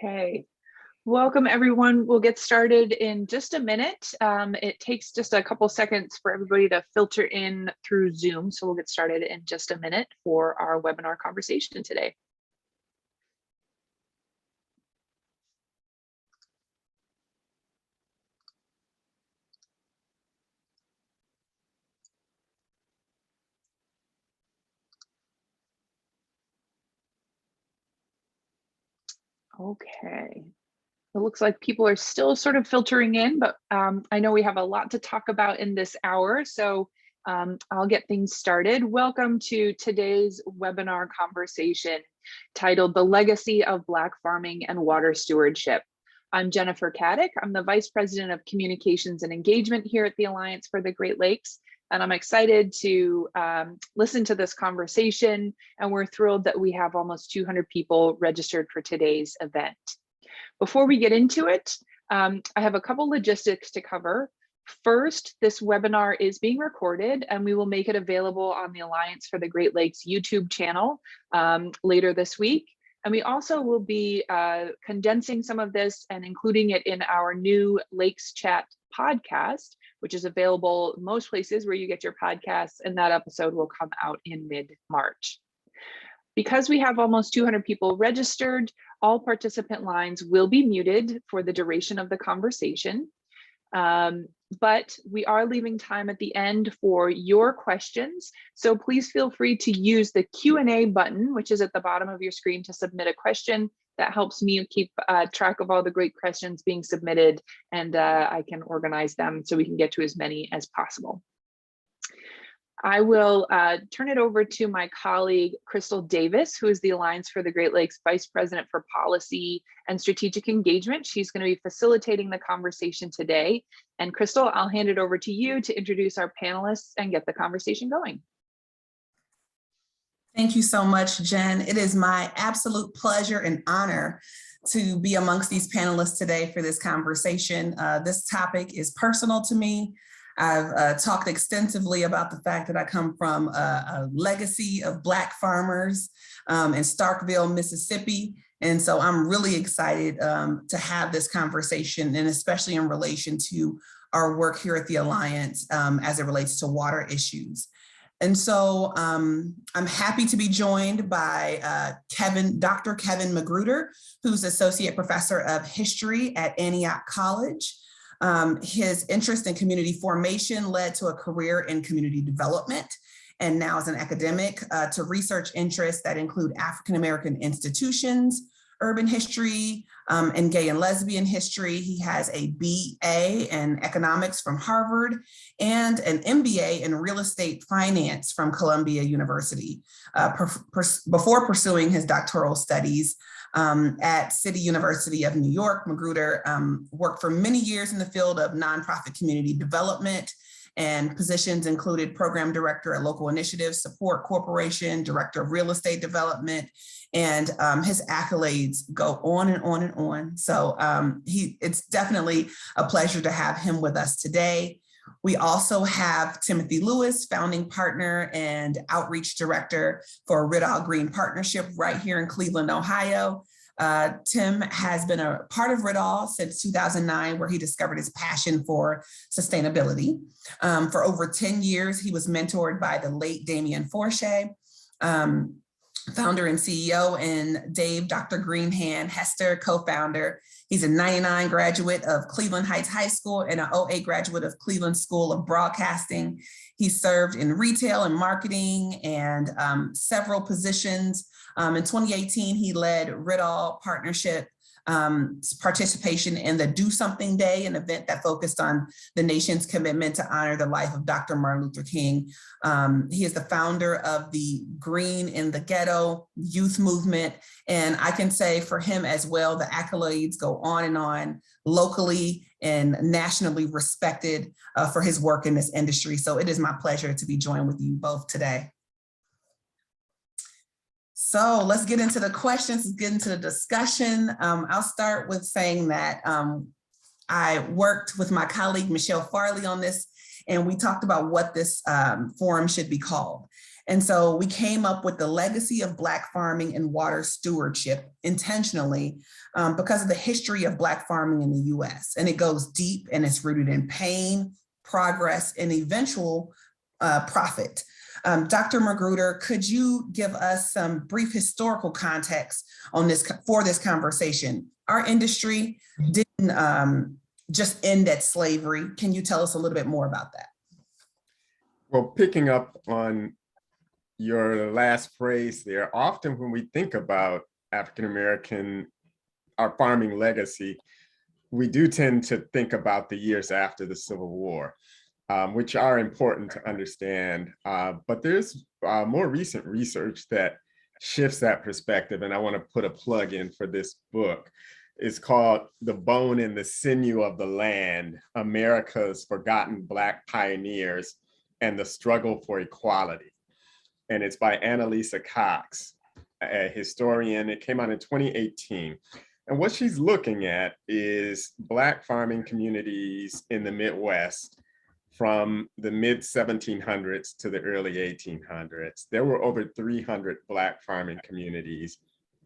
Okay, welcome everyone. We'll get started in just a minute. It takes just a couple seconds for everybody to filter in through Zoom, so we'll get started in just a minute for our webinar conversation today. Okay. It looks like people are still sort of filtering in, but I know we have a lot to talk about in this hour, so I'll get things started. Welcome to today's webinar conversation titled The Legacy of Black Farming and Water Stewardship. I'm Jennifer Caddick. I'm the Vice President of Communications and Engagement here at the Alliance for the Great Lakes, and I'm excited to listen to this conversation, and we're thrilled that we have almost 200 people registered for today's event. Before we get into it, I have a couple logistics to cover. First, this webinar is being recorded and we will make it available on the Alliance for the Great Lakes YouTube channel later this week. And we also will be condensing some of this and including it in our new Lakes Chat podcast, which is available most places where you get your podcasts, and that episode will come out in mid-March. Because we have almost 200 people registered, all participant lines will be muted for the duration of the conversation. But we are leaving time at the end for your questions. So please feel free to use the Q&A button, which is at the bottom of your screen, to submit a question. That helps me keep track of all the great questions being submitted, and I can organize them so we can get to as many as possible. I will turn it over to my colleague, Crystal Davis, who is the Alliance for the Great Lakes Vice President for Policy and Strategic Engagement. She's going to be facilitating the conversation today. And Crystal, I'll hand it over to you to introduce our panelists and get the conversation going. Thank you so much, Jen. It is my absolute pleasure and honor to be amongst these panelists today for this conversation. This topic is personal to me. I've talked extensively about the fact that I come from a legacy of Black farmers in Starkville, Mississippi. And so I'm really excited to have this conversation, and especially in relation to our work here at the Alliance as it relates to water issues. And so I'm happy to be joined by Dr. Kevin McGruder, who's Associate Professor of History at Antioch College. His interest in community formation led to a career in community development, and now as an academic to research interests that include African-American institutions, urban history, and gay and lesbian history. He has a BA in economics from Harvard and an MBA in real estate finance from Columbia University. Before pursuing his doctoral studies at City University of New York, McGruder worked for many years in the field of nonprofit community development, and positions included program director at Local Initiatives Support Corporation, director of real estate development, and his accolades go on and on and on. So it's definitely a pleasure to have him with us today. We also have Timothy Lewis, founding partner and outreach director for Riddall Green Partnership right here in Cleveland, Ohio. Tim has been a part of Riddall since 2009, where he discovered his passion for sustainability. For over 10 years, he was mentored by the late Damian Forche, founder and CEO, and Dr. Greenhand Hester, co-founder. He's a 99 graduate of Cleveland Heights High School and an 08 graduate of Cleveland School of Broadcasting. He served in retail and marketing and several positions. In 2018, he led Riddall Partnership participation in the Do Something Day, an event that focused on the nation's commitment to honor the life of Dr. Martin Luther King. He is the founder of the Green in the Ghetto youth movement. And I can say for him as well, the accolades go on and on, locally and nationally respected for his work in this industry. So it is my pleasure to be joined with you both today. So let's get into the questions, let's get into the discussion. I'll start with saying that I worked with my colleague, Michelle Farley, on this, and we talked about what this forum should be called. And so we came up with the legacy of Black farming and water stewardship intentionally because of the history of Black farming in the US. And it goes deep and it's rooted in pain, progress, and eventual profit. Dr. McGruder, could you give us some brief historical context on this for this conversation? Our industry didn't just end at slavery. Can you tell us a little bit more about that? Well, picking up on your last phrase there, often when we think about African-American, our farming legacy, we do tend to think about the years after the Civil War, which are important to understand. But there's more recent research that shifts that perspective, and I want to put a plug in for this book. It's called The Bone and the Sinew of the Land, America's Forgotten Black Pioneers and the Struggle for Equality. And it's by Annalisa Cox, a historian. It came out in 2018. And what she's looking at is Black farming communities in the Midwest from the mid 1700s to the early 1800s. There were over 300 Black farming communities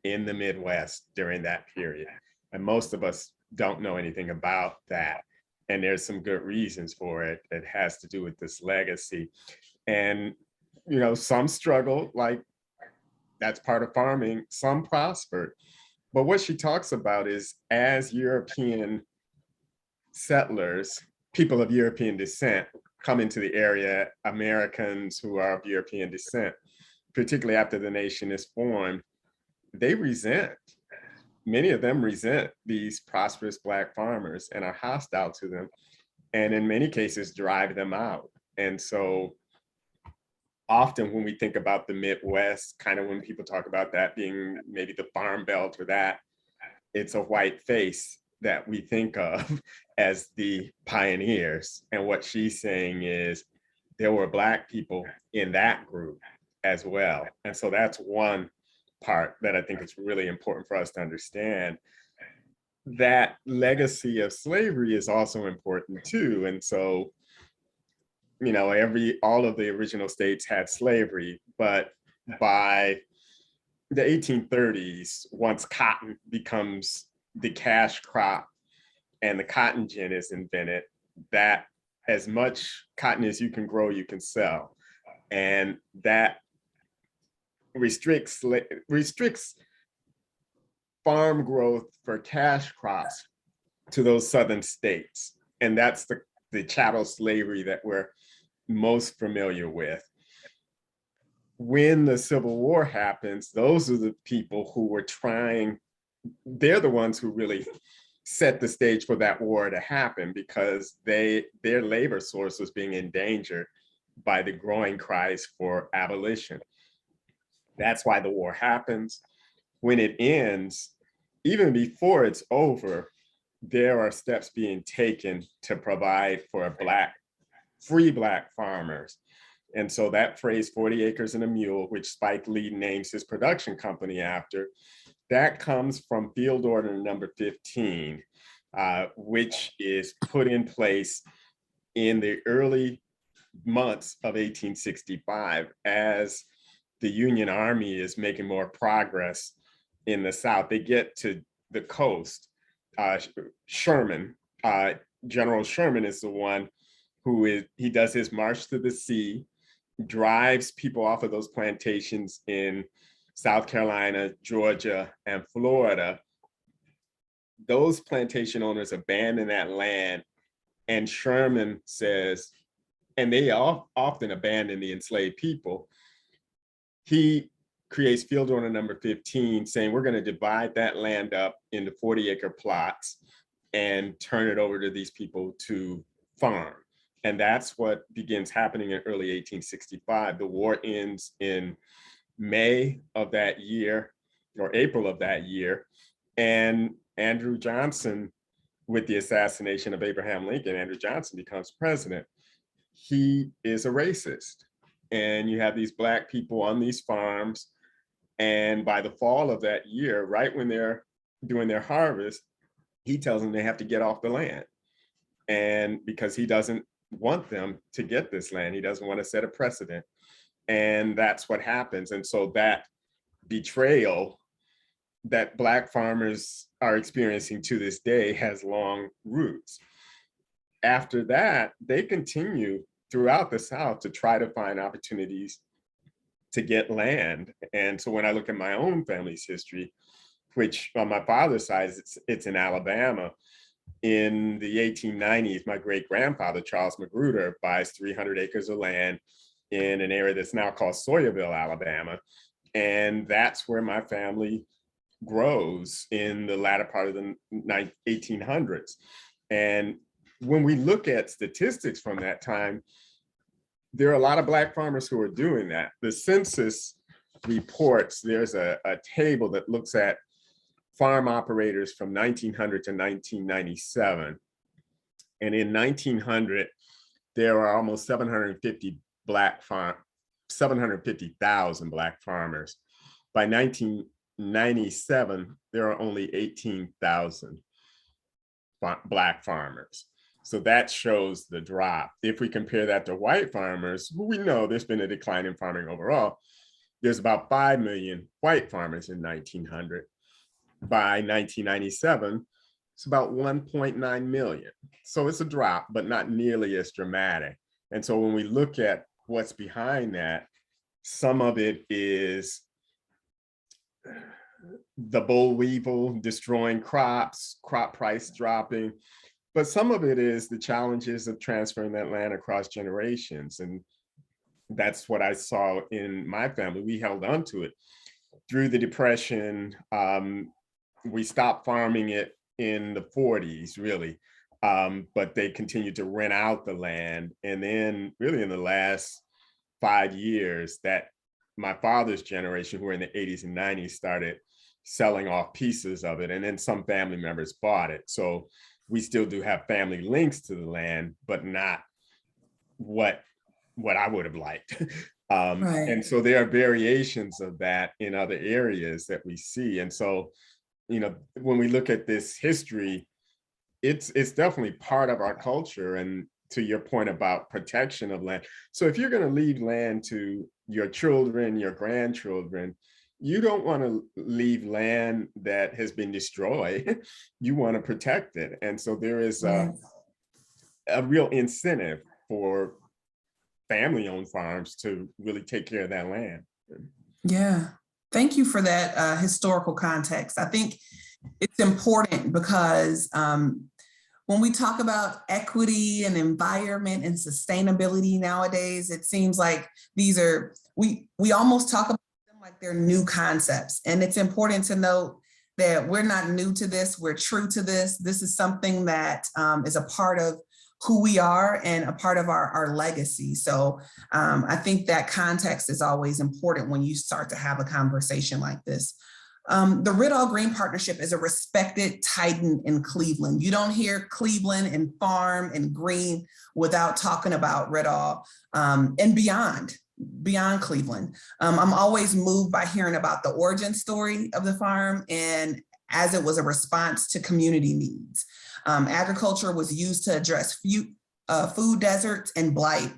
in the Midwest during that period. And most of us don't know anything about that. And there's some good reasons for it. It has to do with this legacy. And, you know, some struggled, like that's part of farming, some prospered. But what she talks about is as European settlers, people of European descent, come into the area, Americans who are of European descent, particularly after the nation is formed, they resent, many of them resent these prosperous Black farmers and are hostile to them, and in many cases drive them out. And so often when we think about the Midwest, kind of when people talk about that being maybe the farm belt or that, it's a white face that we think of as the pioneers. And what she's saying is there were Black people in that group as well. And so that's one part that I think is really important for us to understand. That legacy of slavery is also important too. And so, you know, all of the original states had slavery, but by the 1830s, once cotton becomes the cash crop and the cotton gin is invented, that as much cotton as you can grow, you can sell. And that restricts farm growth for cash crops to those southern states. And that's the chattel slavery that we're most familiar with. When the Civil War happens, those are the people who were they're the ones who really set the stage for that war to happen, because their labor source was being endangered by the growing cries for abolition. That's why the war happens. When it ends, even before it's over, there are steps being taken to provide for free Black farmers. And so that phrase, 40 acres and a mule, which Spike Lee names his production company after, that comes from Field Order number 15, which is put in place in the early months of 1865 as the Union Army is making more progress in the South. They get to the coast. Sherman, General Sherman is the one he does his march to the sea, drives people off of those plantations in South Carolina, Georgia, and Florida. Those plantation owners abandon that land, and Sherman says, and they often abandon the enslaved people. He creates Field Order number 15, saying we're going to divide that land up into 40-acre plots and turn it over to these people to farm. And that's what begins happening in early 1865. The war ends in May of that year, or April of that year. And Andrew Johnson, with the assassination of Abraham Lincoln, Andrew Johnson becomes president. He is a racist. And you have these Black people on these farms. And by the fall of that year, right when they're doing their harvest, he tells them they have to get off the land. And because he doesn't want them to get this land, he doesn't want to set a precedent. And that's what happens. And so that betrayal that Black farmers are experiencing to this day has long roots. After that, they continue throughout the South to try to find opportunities to get land. And so when I look at my own family's history, which on my father's side, it's in Alabama, in the 1890s, my great-grandfather, Charles McGruder, buys 300 acres of land in an area that's now called Sawyerville, Alabama. And that's where my family grows in the latter part of the 1800s. And when we look at statistics from that time, there are a lot of Black farmers who are doing that. The census reports, there's a table that looks at farm operators from 1900 to 1997. And in 1900, there are almost 750,000 Black farmers. By 1997, there are only 18,000 Black farmers. So that shows the drop. If we compare that to white farmers, who we know there's been a decline in farming overall, there's about 5 million white farmers in 1900. By 1997, it's about 1.9 million. So it's a drop, but not nearly as dramatic. And so when we look at what's behind that, some of it is the boll weevil destroying crops, crop price dropping, but some of it is the challenges of transferring that land across generations. And that's what I saw in my family. We held on to it through the Depression. We stopped farming it in the 40s, really, but they continued to rent out the land. And then really in the last 5 years, that my father's generation, who were in the 80s and 90s, started selling off pieces of it. And then some family members bought it. So we still do have family links to the land, but not what I would have liked. Right. And so there are variations of that in other areas that we see. And so, you know, when we look at this history, it's definitely part of our culture. And to your point about protection of land. So if you're going to leave land to your children, your grandchildren, you don't want to leave land that has been destroyed. You want to protect it. And so there is a real incentive for family-owned farms to really take care of that land. Yeah. Thank you for that historical context. I think it's important because when we talk about equity and environment and sustainability nowadays, it seems like these are, we almost talk about them like they're new concepts. And it's important to note that we're not new to this, we're true to this. This is something that is a part of who we are and a part of our legacy. So I think that context is always important when you start to have a conversation like this. The Red-All Green Partnership is a respected titan in Cleveland. You don't hear Cleveland and farm and green without talking about Red-All and beyond Cleveland. I'm always moved by hearing about the origin story of the farm and as it was a response to community needs. Agriculture was used to address food deserts and blight.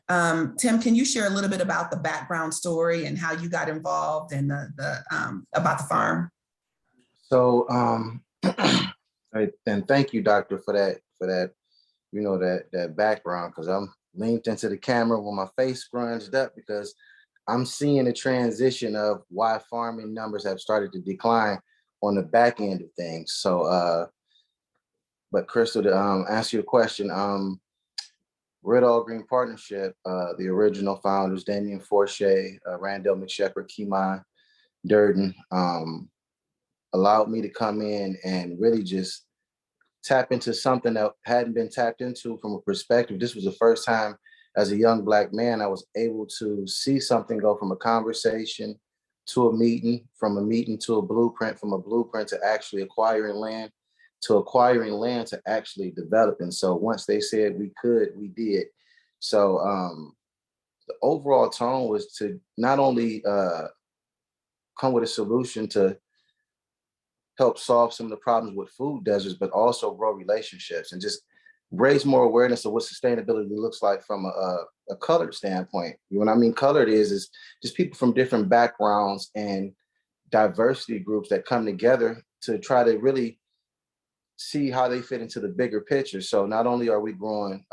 Tim, can you share a little bit about the background story and how you got involved and about the farm? So, and thank you, Doctor, for that, you know, that background, because I'm leaned into the camera with my face scrunched up because I'm seeing the transition of why farming numbers have started to decline on the back end of things. So, but Crystal, to answer your question, Red-All Green Partnership, the original founders, Damien Forche, Randall McShepherd, Kimon Durden, allowed me to come in and really just tap into something that hadn't been tapped into from a perspective. This was the first time as a young Black man I was able to see something go from a conversation to a meeting, from a meeting to a blueprint, from a blueprint to actually acquiring land, to acquiring land to actually developing. So once they said we could, we did. So the overall tone was to not only come with a solution to help solve some of the problems with food deserts, but also grow relationships and just raise more awareness of what sustainability looks like from a colored standpoint. When I mean colored is just people from different backgrounds and diversity groups that come together to try to really see how they fit into the bigger picture. So not only are we growing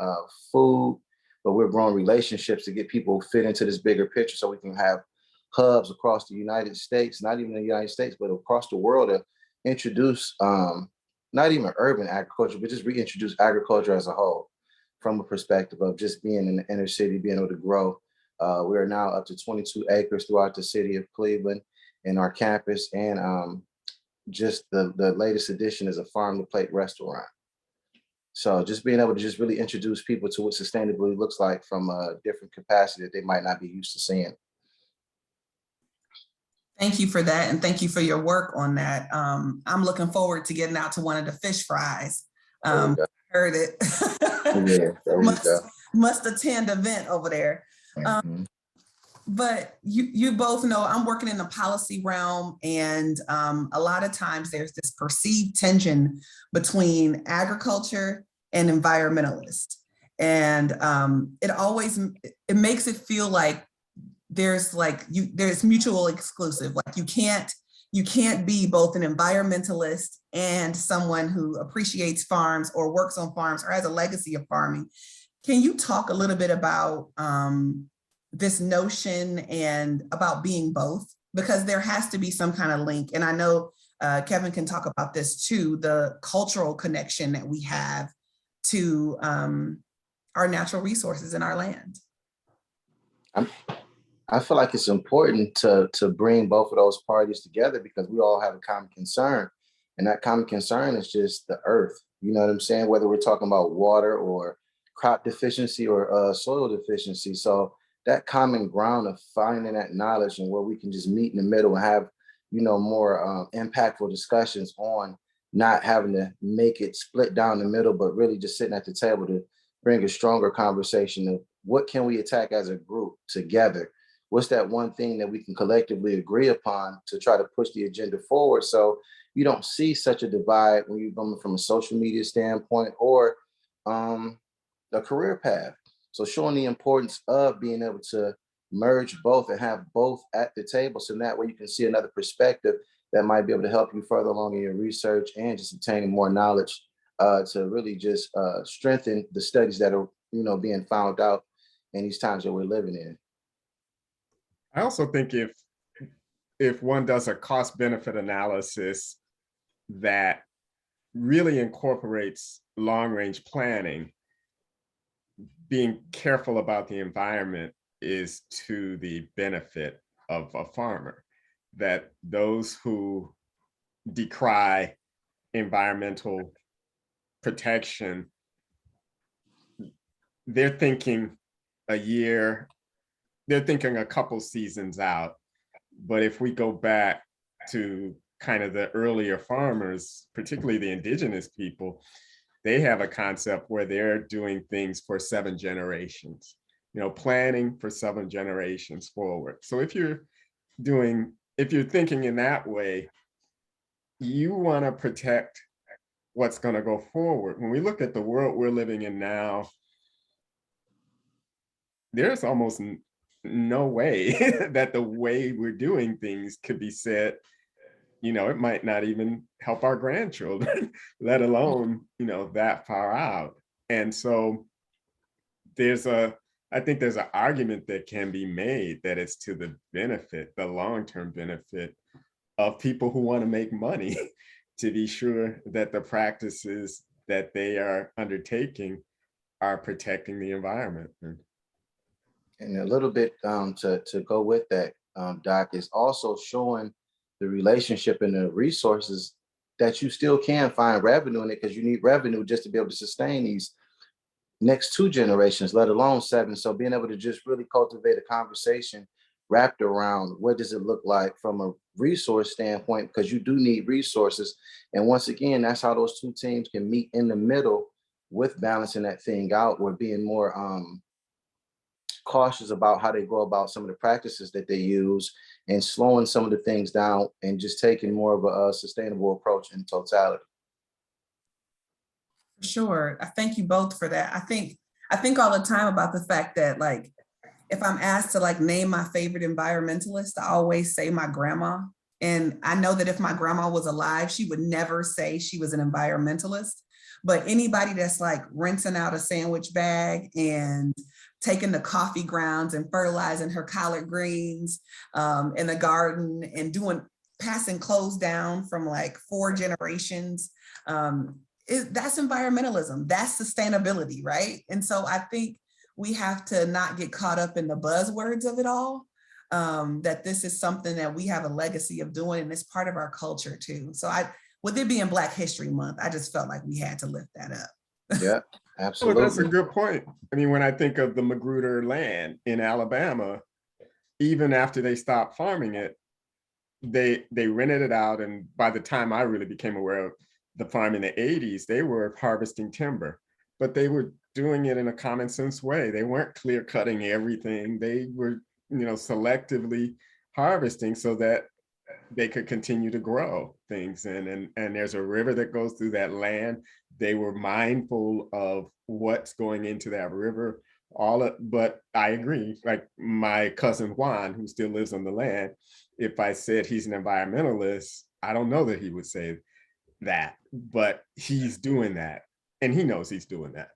food, but we're growing relationships to get people fit into this bigger picture so we can have hubs across the United States, not even the United States, but across the world to introduce not even urban agriculture, but just reintroduce agriculture as a whole from a perspective of just being in the inner city, being able to grow. We are now up to 22 acres throughout the city of Cleveland in our campus. And just the latest addition is a farm to plate restaurant. So just being able to just really introduce people to what sustainability looks like from a different capacity that they might not be used to seeing. Thank you for that. And thank you for your work on that. I'm looking forward to getting out to one of the fish fries. Heard it. Yeah, must attend event over there. Mm-hmm. But you both know I'm working in the policy realm, and a lot of times there's this perceived tension between agriculture and environmentalists. And it makes it feel like there's mutual exclusive. Like you can't be both an environmentalist and someone who appreciates farms or works on farms or has a legacy of farming. Can you talk a little bit about this notion and about being both? Because there has to be some kind of link. And I know Kevin can talk about this too, the cultural connection that we have to our natural resources in our land. I feel like it's important to bring both of those parties together because we all have a common concern. And that common concern is just the earth. You know what I'm saying? Whether we're talking about water or crop deficiency or soil deficiency. So that common ground of finding that knowledge and where we can just meet in the middle and have, more impactful discussions on not having to make it split down the middle, but really just sitting at the table to bring a stronger conversation of what can we attack as a group together? What's that one thing that we can collectively agree upon to try to push the agenda forward? So you don't see such a divide when you're coming from a social media standpoint or a career path. So showing the importance of being able to merge both and have both at the table. So that way you can see another perspective that might be able to help you further along in your research and just obtaining more knowledge to really just strengthen the studies that are, being found out in these times that we're living in. I also think if one does a cost-benefit analysis that really incorporates long-range planning, being careful about the environment is to the benefit of a farmer. That those who decry environmental protection, they're thinking they're thinking a couple seasons out. But if we go back to kind of the earlier farmers, particularly the indigenous people, they have a concept where they're doing things for 7 generations, planning for 7 generations forward. So if you're thinking in that way, you want to protect what's going to go forward. When we look at the world we're living in now, there's almost no way that the way we're doing things could be said, it might not even help our grandchildren, let alone, that far out. And so I think there's an argument that can be made that it's to the benefit, the long-term benefit of people who want to make money to be sure that the practices that they are undertaking are protecting the environment. And a little bit to go with that, Doc, is also showing the relationship and the resources that you still can find revenue in it, because you need revenue just to be able to sustain these next 2 generations, let alone 7. So being able to just really cultivate a conversation wrapped around what does it look like from a resource standpoint, because you do need resources. And once again, that's how those 2 teams can meet in the middle with balancing that thing out, or being more cautious about how they go about some of the practices that they use and slowing some of the things down and just taking more of a sustainable approach in totality. Sure. I thank you both for that. I think all the time about the fact that, like, if I'm asked to like name my favorite environmentalist, I always say my grandma. And I know that if my grandma was alive, she would never say she was an environmentalist. But anybody that's like rinsing out a sandwich bag and taking the coffee grounds and fertilizing her collard greens in the garden and passing clothes down from like 4 generations, that's environmentalism, that's sustainability, right? And so I think we have to not get caught up in the buzzwords of it all, that this is something that we have a legacy of doing, and it's part of our culture too. So with it being Black History Month, I just felt like we had to lift that up. Yeah, Oh, absolutely. that's a good point. I mean, when I think of the McGruder land in Alabama, even after they stopped farming it, they rented it out. And by the time I really became aware of the farm in the 80s, they were harvesting timber, but they were doing it in a common sense way. They weren't clear cutting everything. They were, selectively harvesting so that they could continue to grow things. And there's a river that goes through that land. They were mindful of what's going into that river. But I agree, like my cousin Juan, who still lives on the land, if I said he's an environmentalist, I don't know that he would say that, but he's doing that. And he knows he's doing that.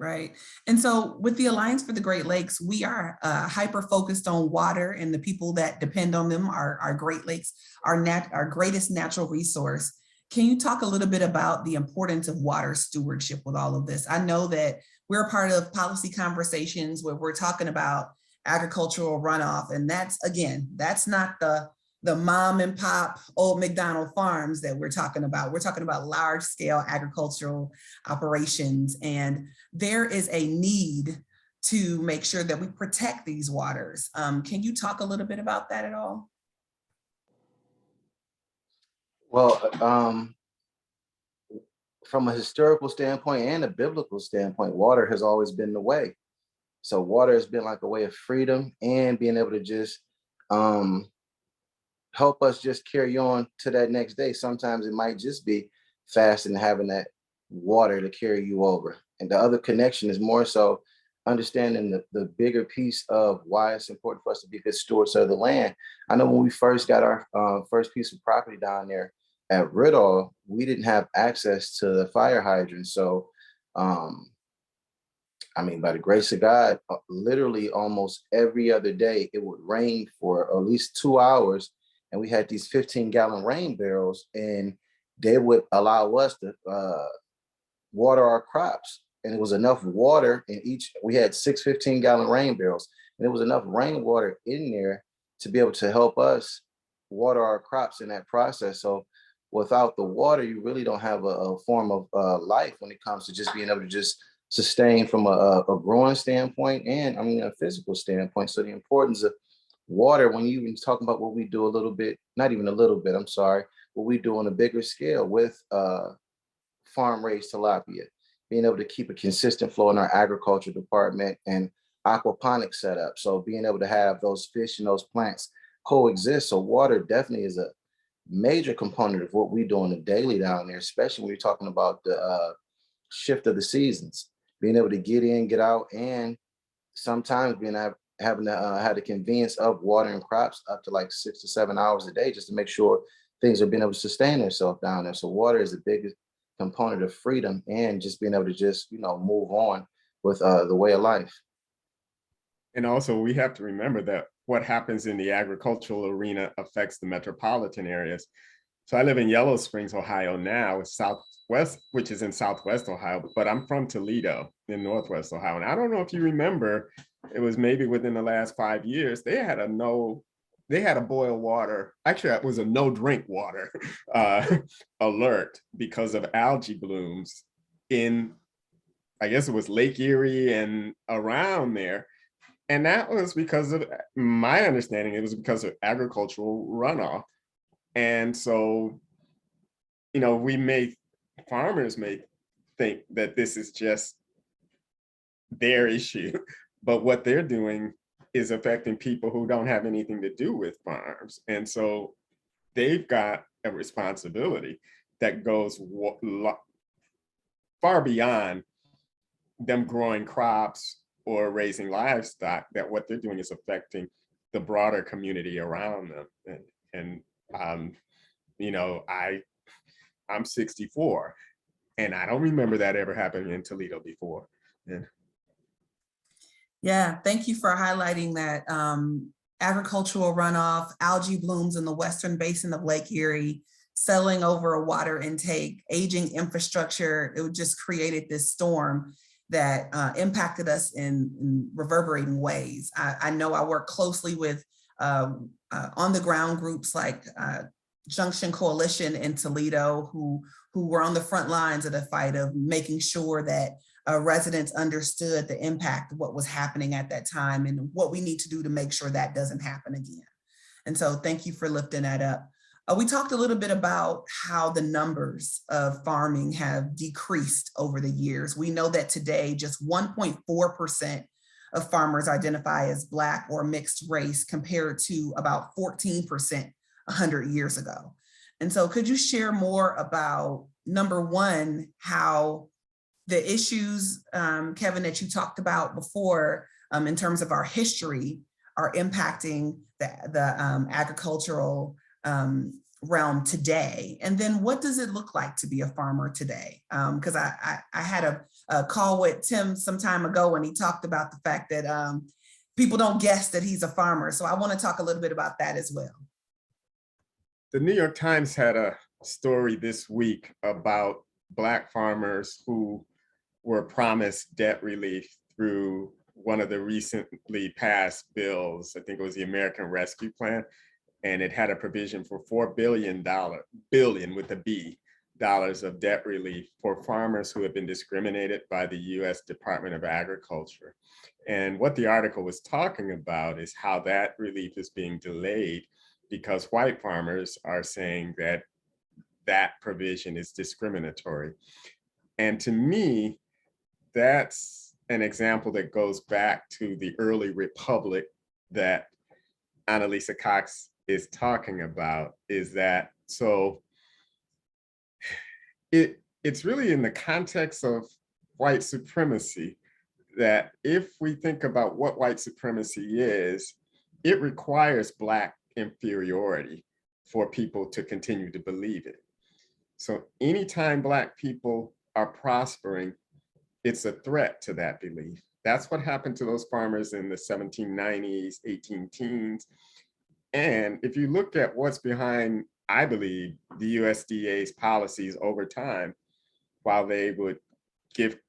Right. And so with the Alliance for the Great Lakes, we are hyper focused on water, and the people that depend on them are our Great Lakes, our greatest natural resource. Can you talk a little bit about the importance of water stewardship with all of this? I know that we're part of policy conversations where we're talking about agricultural runoff, and that's not the mom and pop old McDonald farms that we're talking about. We're talking about large scale agricultural operations. And there is a need to make sure that we protect these waters. Can you talk a little bit about that at all? Well, from a historical standpoint and a biblical standpoint, water has always been the way. So water has been like a way of freedom and being able to just help us just carry on to that next day. Sometimes it might just be fasting and having that water to carry you over. And the other connection is more so understanding the bigger piece of why it's important for us to be good stewards of the land. I know when we first got our first piece of property down there at Riddle, we didn't have access to the fire hydrant. So, I mean, by the grace of God, literally almost every other day, it would rain for at least 2 hours. And we had these 15-gallon rain barrels, and they would allow us to water our crops. And it was enough water in each. We had 6 15-gallon rain barrels, and there was enough rainwater in there to be able to help us water our crops in that process. So without the water, you really don't have a form of life when it comes to just being able to just sustain from a growing standpoint and, I mean, a physical standpoint. So the importance of water, when you even talking about what we do a little bit, not even a little bit, I'm sorry, what we do on a bigger scale with farm raised tilapia, being able to keep a consistent flow in our agriculture department and aquaponics setup. So being able to have those fish and those plants coexist. So water definitely is a major component of what we do on the daily down there, especially when you're talking about the shift of the seasons, being able to get in, get out, and sometimes having to have the convenience of watering crops up to like 6 to 7 hours a day just to make sure things are being able to sustain themselves down there. So water is the biggest component of freedom and just being able to just, move on with the way of life. And also we have to remember that what happens in the agricultural arena affects the metropolitan areas. So I live in Yellow Springs, Ohio now, which is in Southwest Ohio, but I'm from Toledo in Northwest Ohio. And I don't know if you remember, it was maybe within the last 5 years, they had a boil water, actually it was a no drink water alert because of algae blooms in, I guess it was Lake Erie and around there. And that was because of, my understanding, it was because of agricultural runoff. And so, farmers may think that this is just their issue, but what they're doing is affecting people who don't have anything to do with farms. And so they've got a responsibility. that goes far beyond them growing crops or raising livestock, that what they're doing is affecting the broader community around them. And you know, I'm 64, and I don't remember that ever happening in Toledo before. Yeah, thank you for highlighting that. Agricultural runoff, algae blooms in the western basin of Lake Erie, settling over a water intake, aging infrastructure. It just created this storm that impacted us in reverberating ways. I know I work closely with on the ground groups like Junction Coalition in Toledo, who were on the front lines of the fight of making sure that residents understood the impact of what was happening at that time and what we need to do to make sure that doesn't happen again. And so thank you for lifting that up. We talked a little bit about how the numbers of farming have decreased over the years. We know that today just 1.4% of farmers identify as Black or mixed race compared to about 14% 100 years ago. And so could you share more about, number one, how the issues, Kevin, that you talked about before in terms of our history are impacting the agricultural realm today? And then what does it look like to be a farmer today? Because I had a call with Tim some time ago and he talked about the fact that people don't guess that he's a farmer. So I want to talk a little bit about that as well. The New York Times had a story this week about Black farmers who were promised debt relief through one of the recently passed bills. I think it was the American Rescue Plan, and it had a provision for $4 billion with a B, dollars of debt relief for farmers who have been discriminated by the US Department of Agriculture. And what the article was talking about is how that relief is being delayed because white farmers are saying that that provision is discriminatory. And to me, that's an example that goes back to the early republic that Annalisa Cox is talking about, is that, so it's really in the context of white supremacy that if we think about what white supremacy is, it requires Black inferiority for people to continue to believe it. So anytime Black people are prospering, it's a threat to that belief. That's what happened to those farmers in the 1790s, 18 teens. And if you look at what's behind, I believe, the USDA's policies over time, while they would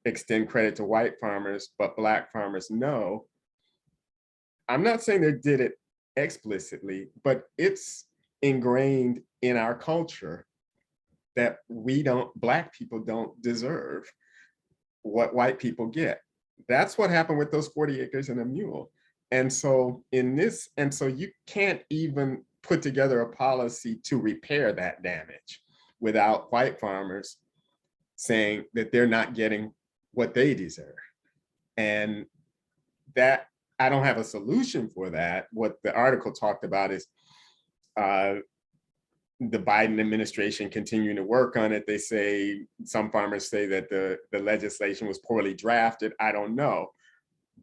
extend credit to white farmers, but Black farmers no, I'm not saying they did it explicitly, but it's ingrained in our culture that Black people don't deserve what white people get. That's what happened with those 40 acres and a mule. And so you can't even put together a policy to repair that damage without white farmers saying that they're not getting what they deserve. And that, I don't have a solution for that. What the article talked about is the Biden administration continuing to work on it. They say, some farmers say that the legislation was poorly drafted. I don't know,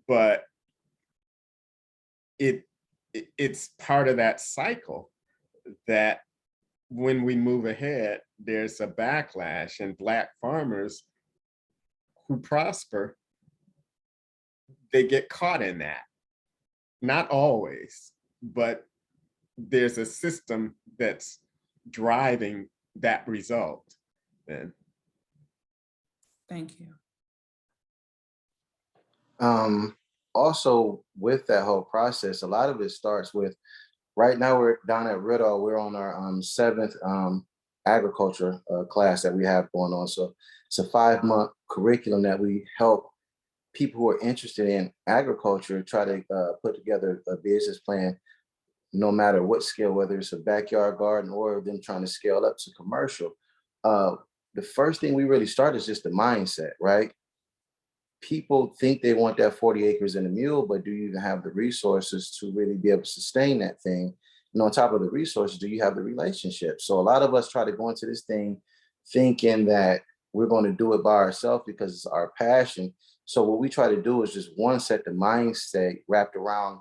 but it's part of that cycle that when we move ahead, there's a backlash, and Black farmers who prosper, they get caught in that. Not always, but there's a system that's driving that result. Then. Thank you. Also, with that whole process, a lot of it starts with, right now we're down at Riddle, we're on our 7th agriculture class that we have going on. So it's a 5-month curriculum that we help people who are interested in agriculture try to put together a business plan, no matter what scale, whether it's a backyard garden or them trying to scale up to commercial. The first thing we really start is just the mindset, right? People think they want that 40 acres and a mule, but do you even have the resources to really be able to sustain that thing? And on top of the resources, do you have the relationship? So a lot of us try to go into this thing thinking that we're going to do it by ourselves because it's our passion. So what we try to do is just one, set the mindset wrapped around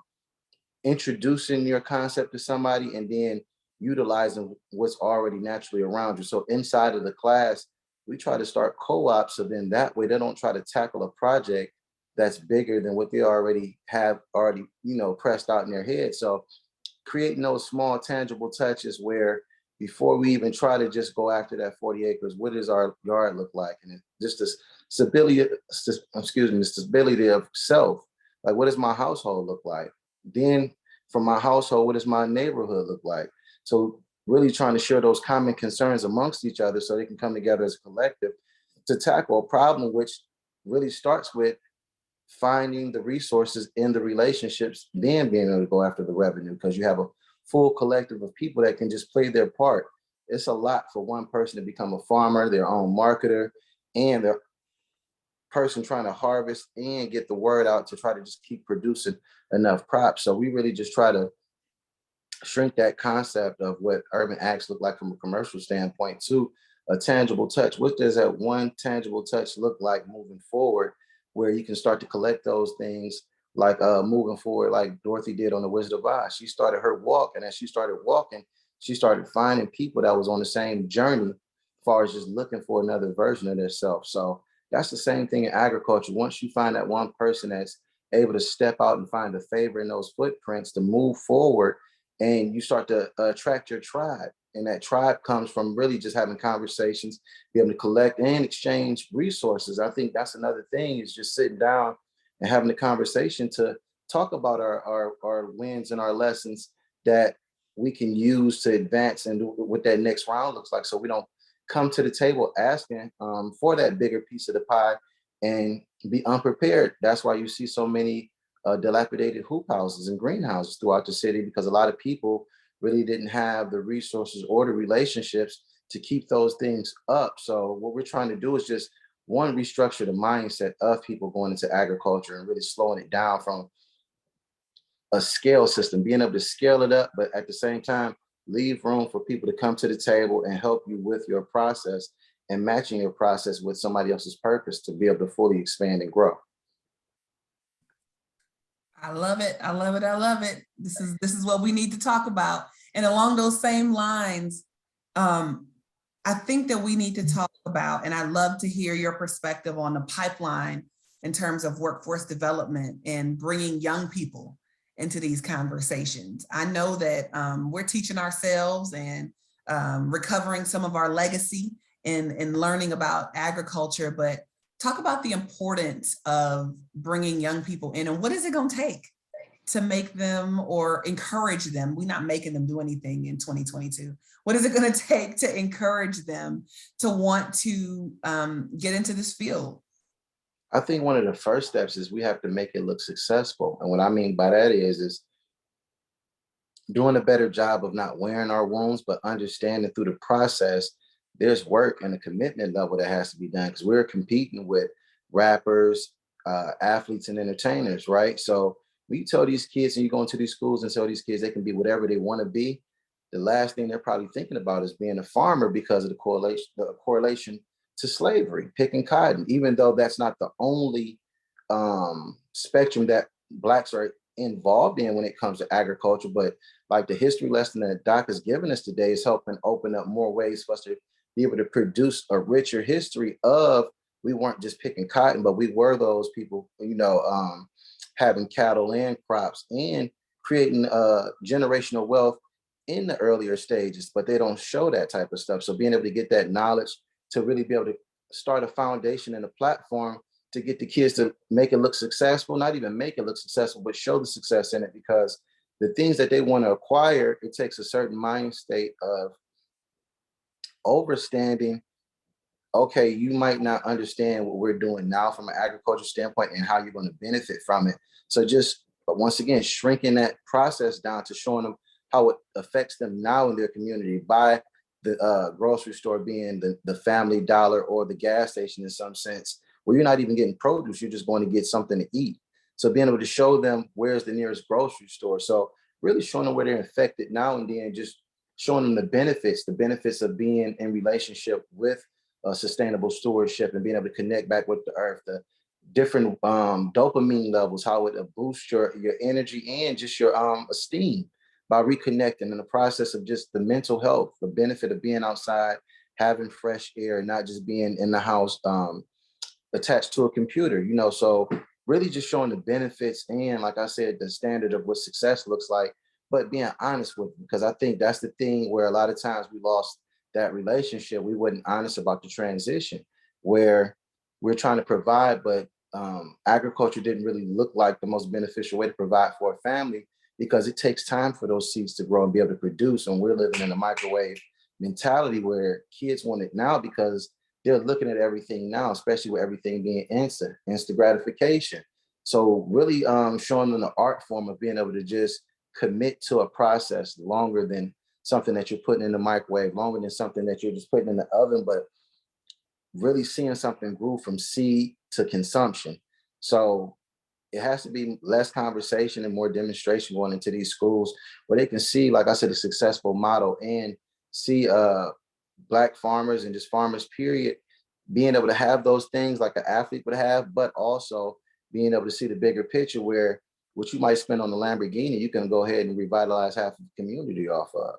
introducing your concept to somebody and then utilizing what's already naturally around you. So inside of the class, we try to start co-ops, so then that way they don't try to tackle a project that's bigger than what they already have pressed out in their head. So creating those small tangible touches where before we even try to just go after that 40 acres, what does our yard look like? And just this stability, the stability of self. Like, what does my household look like? Then from my household, what does my neighborhood look like? So really trying to share those common concerns amongst each other so they can come together as a collective to tackle a problem, which really starts with finding the resources in the relationships, then being able to go after the revenue, because you have a full collective of people that can just play their part. It's a lot for one person to become a farmer, their own marketer, and their person trying to harvest and get the word out to try to just keep producing enough crops. So we really just try to shrink that concept of what urban acts look like from a commercial standpoint to a tangible touch. What does that one tangible touch look like moving forward, where you can start to collect those things, like moving forward, like Dorothy did on The Wizard of Oz. She started her walk, and as she started walking, she started finding people that was on the same journey as far as just looking for another version of themselves. So that's the same thing in agriculture. Once you find that one person that's able to step out and find a favor in those footprints to move forward, and you start to attract your tribe. And that tribe comes from really just having conversations, be able to collect and exchange resources. I think that's another thing, is just sitting down and having a conversation to talk about our wins and our lessons that we can use to advance and what that next round looks like. So we don't come to the table asking for that bigger piece of the pie and be unprepared. That's why you see so many dilapidated hoop houses and greenhouses throughout the city, because a lot of people really didn't have the resources or the relationships to keep those things up. So what we're trying to do is just, one, restructure the mindset of people going into agriculture and really slowing it down from a scale system, being able to scale it up, but at the same time, leave room for people to come to the table and help you with your process and matching your process with somebody else's purpose to be able to fully expand and grow. I love it. I love it. I love it. This is what we need to talk about. And along those same lines, I think that we need to talk about, and I'd love to hear your perspective on the pipeline in terms of workforce development and bringing young people into these conversations. I know that we're teaching ourselves and recovering some of our legacy in learning about agriculture, but talk about the importance of bringing young people in, and what is it going to take to make them or encourage them? We're not making them do anything in 2022. What is it going to take to encourage them to want to get into this field? I think one of the first steps is we have to make it look successful. And what I mean by that is doing a better job of not wearing our wounds, but understanding through the process there's work and a commitment level that has to be done, because we're competing with rappers, athletes, and entertainers, right? So when you tell these kids, and you go into these schools and tell these kids they can be whatever they want to be, the last thing they're probably thinking about is being a farmer, because of the correlation to slavery, picking cotton, even though that's not the only spectrum that Blacks are involved in when it comes to agriculture. But like the history lesson that Doc has given us today is helping open up more ways for us to be able to produce a richer history of, we weren't just picking cotton, but we were those people, having cattle and crops and creating generational wealth in the earlier stages, but they don't show that type of stuff. So being able to get that knowledge to really be able to start a foundation and a platform to get the kids to make it look successful, not even make it look successful, but show the success in it, because the things that they want to acquire, it takes a certain mind state of overstanding. Okay, you might not understand what we're doing now from an agricultural standpoint and how you're going to benefit from it. So just, once again, shrinking that process down to showing them how it affects them now in their community, by the grocery store being the Family Dollar or the gas station in some sense, where you're not even getting produce, you're just going to get something to eat. So being able to show them where's the nearest grocery store. So really showing them where they're infected now and then, just showing them the benefits of being in relationship with sustainable stewardship and being able to connect back with the earth, the different dopamine levels, how it boosts your energy and just your esteem by reconnecting in the process of just the mental health, the benefit of being outside, having fresh air, not just being in the house attached to a computer, you know. So really just showing the benefits and, like I said, the standard of what success looks like, but being honest with them, because I think that's the thing where a lot of times we lost that relationship. We wasn't honest about the transition, where we're trying to provide, but agriculture didn't really look like the most beneficial way to provide for a family, because it takes time for those seeds to grow and be able to produce. And we're living in a microwave mentality where kids want it now because they're looking at everything now, especially with everything being instant gratification. So really showing them the art form of being able to just commit to a process longer than something that you're putting in the microwave, longer than something that you're just putting in the oven, but really seeing something grow from seed to consumption. So it has to be less conversation and more demonstration going into these schools where they can see, like I said, a successful model and see Black farmers and just farmers, period, being able to have those things like an athlete would have, but also being able to see the bigger picture where what you might spend on the Lamborghini, you can go ahead and revitalize half of the community off of.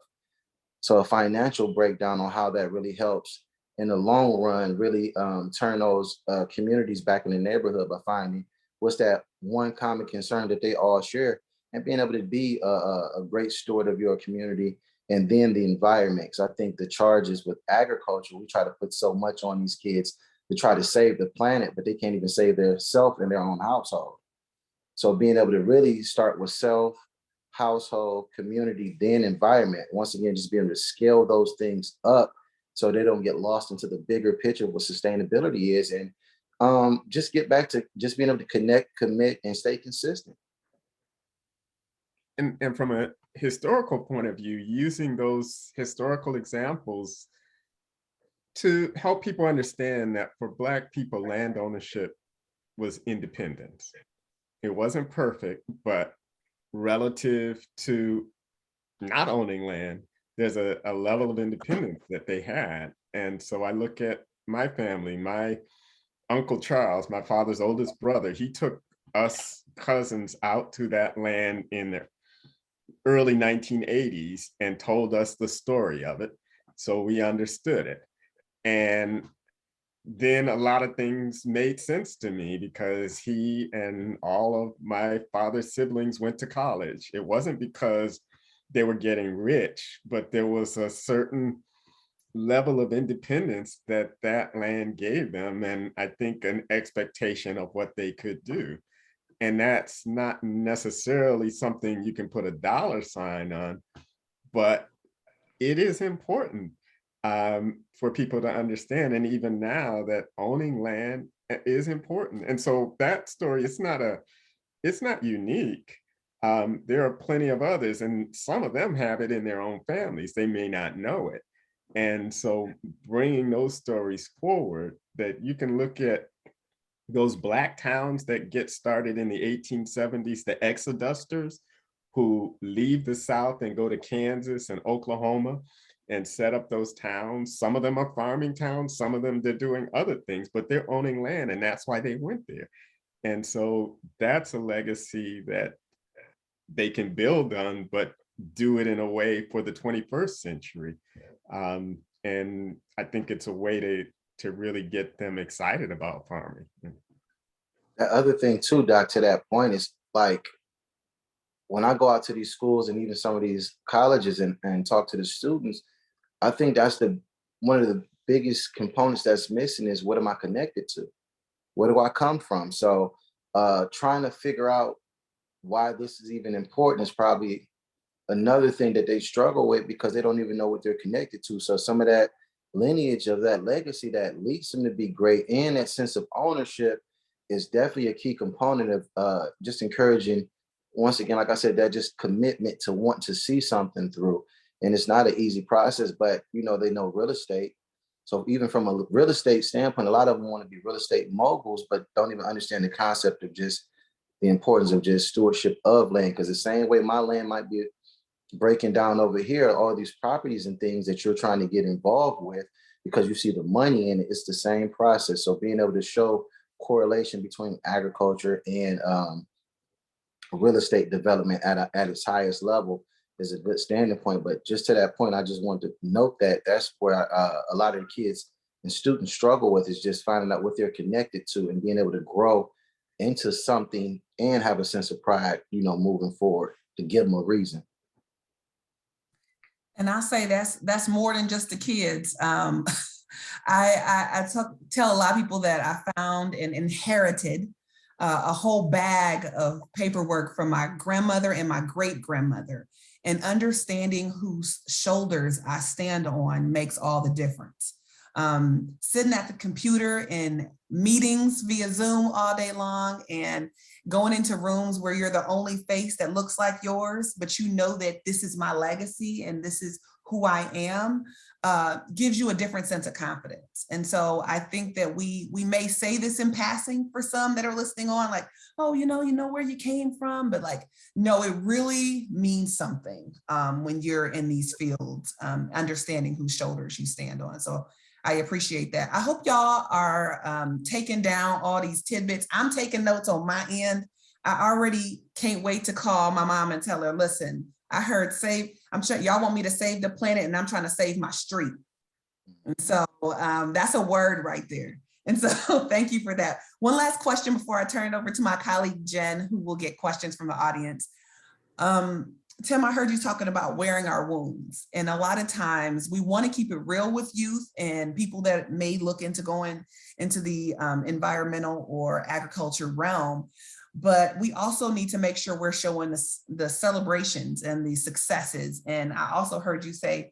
So a financial breakdown on how that really helps in the long run, really turn those communities back in the neighborhood by finding what's that one common concern that they all share and being able to be a great steward of your community. And then the environment, because I think the charges with agriculture, we try to put so much on these kids to try to save the planet, but they can't even save their self in their own household. So being able to really start with self, household, community, then environment. Once again, just being able to scale those things up so they don't get lost into the bigger picture of what sustainability is. And just get back to just being able to connect, commit, and stay consistent. And from a historical point of view, using those historical examples to help people understand that for Black people, land ownership was independence. It wasn't perfect, but relative to not owning land, there's a level of independence that they had. And so I look at my family, my Uncle Charles, my father's oldest brother, he took us cousins out to that land in the early 1980s and told us the story of it, so we understood it. And then a lot of things made sense to me because he and all of my father's siblings went to college. It wasn't because they were getting rich, but there was a certain level of independence that that land gave them, and I think an expectation of what they could do. And that's not necessarily something you can put a dollar sign on, but it is important for people to understand. And even now that owning land is important. And so that story, it's not unique. There are plenty of others, and some of them have it in their own families. They may not know it. And so bringing those stories forward, that you can look at those Black towns that get started in the 1870s, the exodusters who leave the South and go to Kansas and Oklahoma and set up those towns. Some of them are farming towns, some of them they're doing other things, but they're owning land, and that's why they went there. And so that's a legacy that they can build on, but do it in a way for the 21st century. And I think it's a way to really get them excited about farming. The other thing too, Doc, to that point is like, when I go out to these schools and even some of these colleges and talk to the students, I think that's one of the biggest components that's missing is, what am I connected to? Where do I come from? So trying to figure out why this is even important is probably another thing that they struggle with, because they don't even know what they're connected to. So some of that lineage of that legacy that leads them to be great and that sense of ownership is definitely a key component of just encouraging, once again, like I said, that just commitment to want to see something through. And it's not an easy process, but they know real estate. So even from a real estate standpoint, a lot of them want to be real estate moguls, but don't even understand the concept of just the importance of just stewardship of land. Because the same way my land might be breaking down over here all these properties and things that you're trying to get involved with because you see the money in it. It's the same process. So being able to show correlation between agriculture and real estate development at its highest level is a good standing point. But just to that point, I just want to note that that's where a lot of the kids and students struggle with, is just finding out what they're connected to and being able to grow into something and have a sense of pride, moving forward, to give them a reason. And I'll say that's more than just the kids. I tell a lot of people that I found and inherited a whole bag of paperwork from my grandmother and my great-grandmother, and understanding whose shoulders I stand on makes all the difference. Sitting at the computer in meetings via Zoom all day long and going into rooms where you're the only face that looks like yours, but you know that this is my legacy and this is who I am, gives you a different sense of confidence. And so I think that we may say this in passing for some that are listening on, like, oh, you know where you came from, but like, no, it really means something when you're in these fields, understanding whose shoulders you stand on. So I appreciate that. I hope y'all are taking down all these tidbits. I'm taking notes on my end. I already can't wait to call my mom and tell her, listen, I heard I'm sure y'all want me to save the planet and I'm trying to save my street. And so that's a word right there. And so thank you for that. One last question before I turn it over to my colleague, Jen, who will get questions from the audience. Tim, I heard you talking about wearing our wounds. And a lot of times we want to keep it real with youth and people that may look into going into the environmental or agriculture realm. But we also need to make sure we're showing the celebrations and the successes. And I also heard you say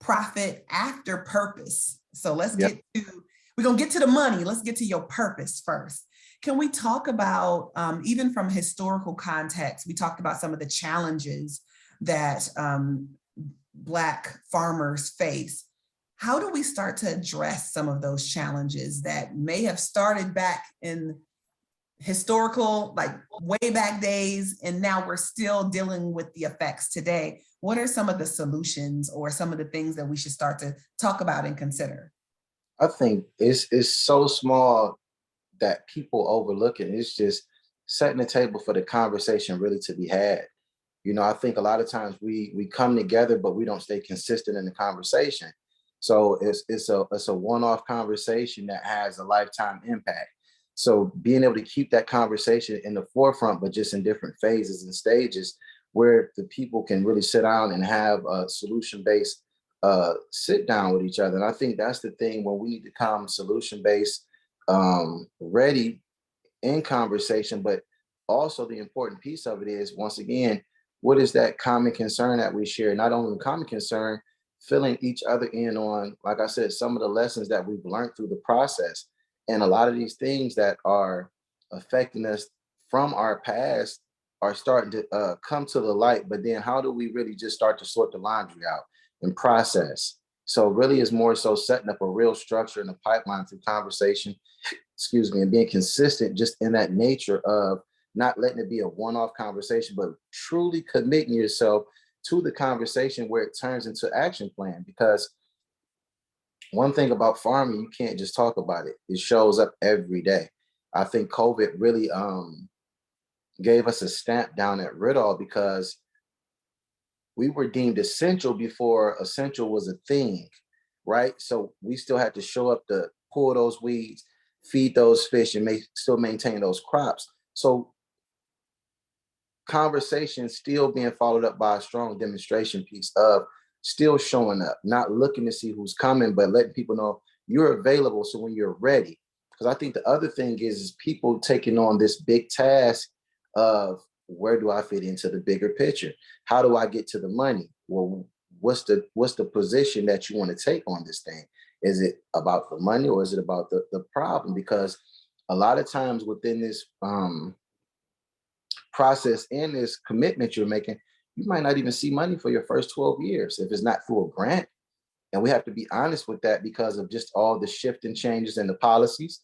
profit after purpose. So we're going to get to the money. Let's get to your purpose first. Can we talk about, even from historical context, we talked about some of the challenges that Black farmers face. How do we start to address some of those challenges that may have started back in historical, like way back days, and now we're still dealing with the effects today? What are some of the solutions or some of the things that we should start to talk about and consider? I think it's so small that people overlook it. It's just setting the table for the conversation really to be had. I think a lot of times we come together, but we don't stay consistent in the conversation. So it's a one-off conversation that has a lifetime impact. So being able to keep that conversation in the forefront, but just in different phases and stages where the people can really sit down and have a solution-based sit down with each other. And I think that's the thing, when we need to come solution-based, ready in conversation, but also the important piece of it is, once again, what is that common concern that we share? Not only the common concern, filling each other in on, like I said, some of the lessons that we've learned through the process. And a lot of these things that are affecting us from our past are starting to come to the light. But then how do we really just start to sort the laundry out and process? So really is more so setting up a real structure and a pipeline through conversation, and being consistent just in that nature of not letting it be a one-off conversation, but truly committing yourself to the conversation where it turns into action plan. Because one thing about farming, you can't just talk about it. It shows up every day. I think COVID really gave us a stamp down at Riddle, because we were deemed essential before essential was a thing, right? So we still had to show up to pull those weeds, feed those fish, and still maintain those crops. So conversation still being followed up by a strong demonstration piece of still showing up, not looking to see who's coming, but letting people know you're available. So when you're ready, because I think the other thing is people taking on this big task of, where do I fit into the bigger picture? How do I get to the money? Well, what's the position that you want to take on this thing? Is it about the money, or is it about the problem? Because a lot of times within this process and this commitment you're making, you might not even see money for your first 12 years if it's not through a grant. And we have to be honest with that, because of just all the shifting changes in the policies,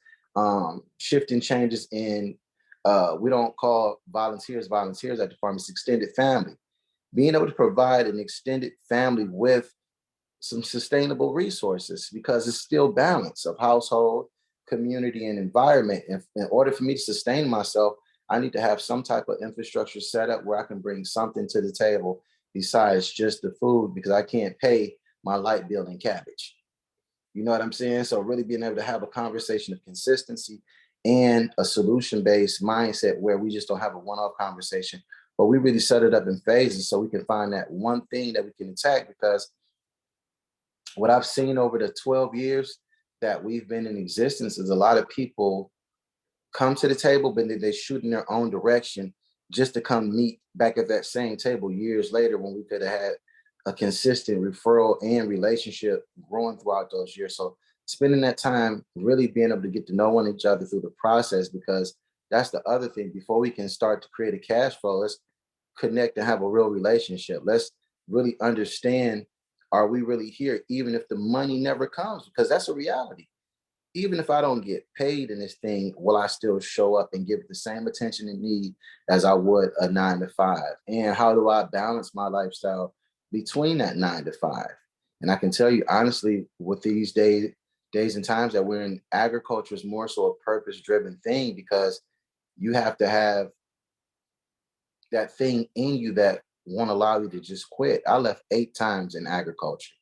shifting changes in, we don't call volunteers at the farm, it's extended family. being able to provide an extended family with some sustainable resources, because it's still balance of household, community, and environment. And in order for me to sustain myself, I need to have some type of infrastructure set up where I can bring something to the table besides just the food, because I can't pay my light bill and cabbage. You know what I'm saying? So really being able to have a conversation of consistency and a solution-based mindset where we just don't have a one-off conversation, but we really set it up in phases so we can find that one thing that we can attack. Because what I've seen over the 12 years that we've been in existence is a lot of people come to the table, but then they shoot in their own direction just to come meet back at that same table years later, when we could have had a consistent referral and relationship growing throughout those years. So spending that time really being able to get to know one each other through the process, because that's the other thing. Before we can start to create a cash flow, let's connect and have a real relationship. Let's really understand, are we really here, even if the money never comes? Because that's a reality. Even if I don't get paid in this thing, will I still show up and give it the same attention and need as I would a 9 to 5? And how do I balance my lifestyle between that 9 to 5? And I can tell you honestly, with these days and times that we're in, agriculture is more so a purpose-driven thing, because you have to have that thing in you that won't allow you to just quit. I left 8 times in agriculture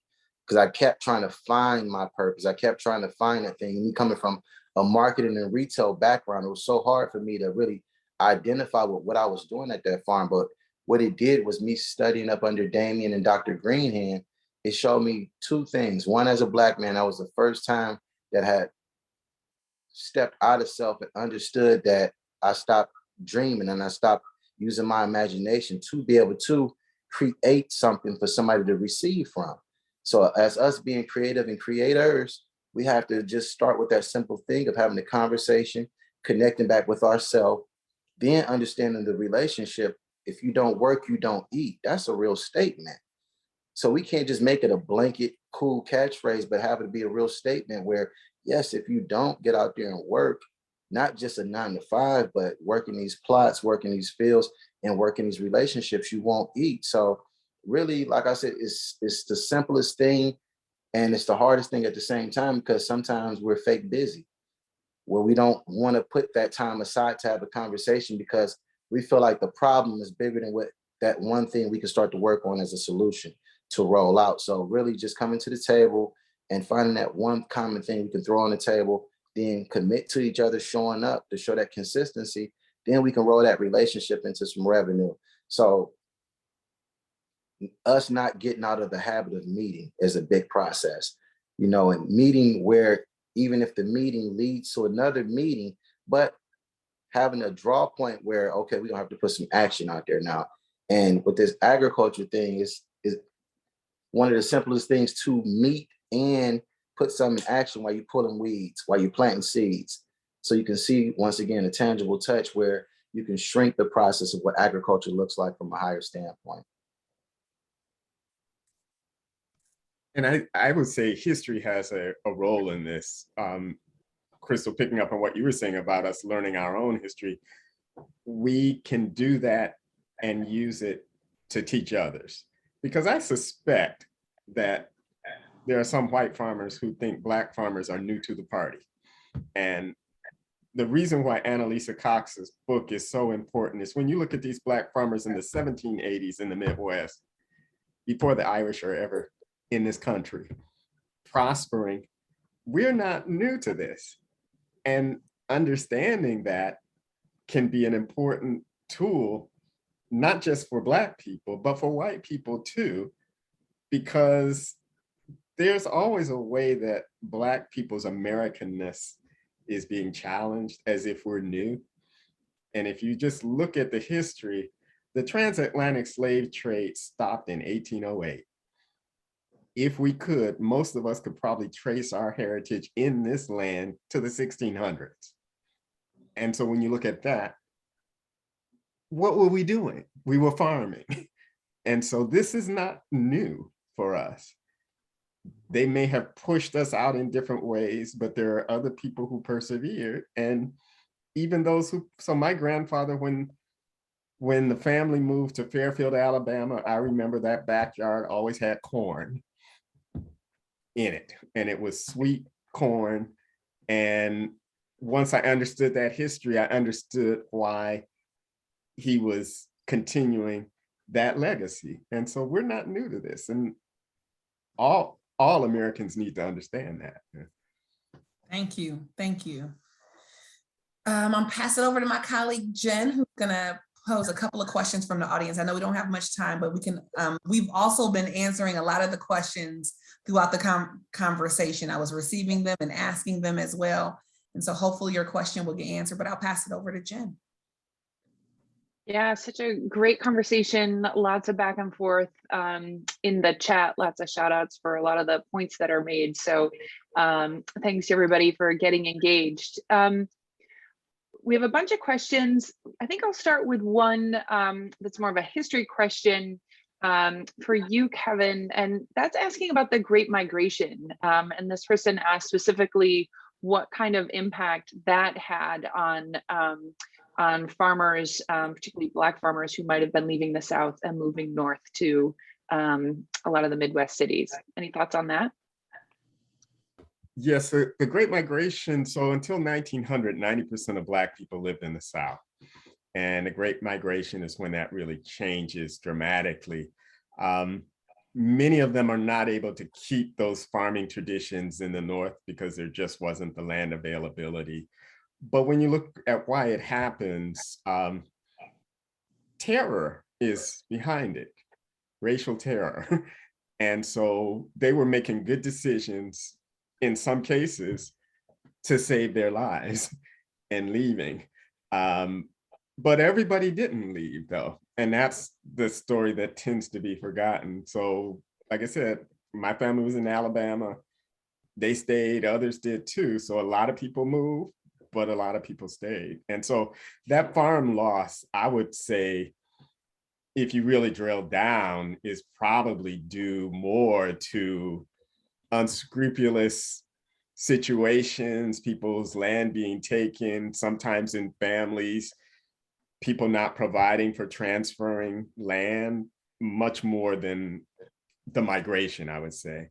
because I kept trying to find my purpose. I kept trying to find that thing. And me coming from a marketing and retail background, it was so hard for me to really identify with what I was doing at that farm. But what it did was me studying up under Damien and Dr. Greenhand. It showed me 2 things. One, as a Black man, that was the first time that I had stepped out of self and understood that I stopped dreaming and I stopped using my imagination to be able to create something for somebody to receive from. So as us being creative and creators, we have to just start with that simple thing of having the conversation, connecting back with ourselves, then understanding the relationship. If you don't work, you don't eat. That's a real statement. So we can't just make it a blanket, cool catchphrase, but have it be a real statement where, yes, if you don't get out there and work, not just a 9 to 5, but working these plots, working these fields, and working these relationships, you won't eat. So really, like I said, it's the simplest thing, and it's the hardest thing at the same time, because sometimes we're fake busy, where we don't want to put that time aside to have a conversation because we feel like the problem is bigger than what that one thing we can start to work on as a solution to roll out. So really just coming to the table and finding that one common thing we can throw on the table, then commit to each other, showing up to show that consistency, then we can roll that relationship into some revenue. So us not getting out of the habit of meeting is a big process, you know, and meeting where even if the meeting leads to another meeting, but having a draw point where, okay, we don't have to put some action out there now. And with this agriculture thing is one of the simplest things to meet and put some in action while you're pulling weeds, while you're planting seeds. So you can see, once again, a tangible touch where you can shrink the process of what agriculture looks like from a higher standpoint. And I would say history has a role in this. Crystal, picking up on what you were saying about us learning our own history, we can do that and use it to teach others. Because I suspect that there are some white farmers who think Black farmers are new to the party. And the reason why Annalisa Cox's book is so important is when you look at these Black farmers in the 1780s in the Midwest, before the Irish are ever in this country, prospering, we're not new to this. And understanding that can be an important tool, not just for Black people, but for white people too, because there's always a way that Black people's Americanness is being challenged as if we're new. And if you just look at the history, the transatlantic slave trade stopped in 1808. If we could, most of us could probably trace our heritage in this land to the 1600s. And so when you look at that, what were we doing? We were farming. And so this is not new for us. They may have pushed us out in different ways, but there are other people who persevered. And even those who, so my grandfather, when when the family moved to Fairfield, Alabama, I remember that backyard always had corn in it, and it was sweet corn. And once I understood that history, I understood why he was continuing that legacy. And so we're not new to this, and all Americans need to understand that. Thank you. Thank you. I'm passing over to my colleague, Jen, who's gonna pose a couple of questions from the audience. I know we don't have much time, but we can, we've also been answering a lot of the questions throughout the conversation. I was receiving them and asking them as well. And so hopefully your question will get answered, but I'll pass it over to Jen. Yeah, such a great conversation, lots of back and forth in the chat, lots of shout outs for a lot of the points that are made. So thanks to everybody for getting engaged. We have a bunch of questions. I think I'll start with one that's more of a history question for you, Kevin, and that's asking about the Great Migration. And this person asked specifically what kind of impact that had on farmers, particularly Black farmers who might have been leaving the South and moving north to a lot of the Midwest cities. Any thoughts on that? Yes, the Great Migration. So until 1900, 90% of Black people lived in the South. And the Great Migration is when that really changes dramatically. Many of them are not able to keep those farming traditions in the North because there just wasn't the land availability. But when you look at why it happens, terror is behind it, racial terror. And so they were making good decisions in some cases to save their lives and leaving. But everybody didn't leave though. And that's the story that tends to be forgotten. So like I said, my family was in Alabama. They stayed, others did too. So a lot of people moved, but a lot of people stayed. And so that farm loss, I would say, if you really drill down, is probably due more to unscrupulous situations, people's land being taken, sometimes in families, people not providing for transferring land, much more than the migration, I would say.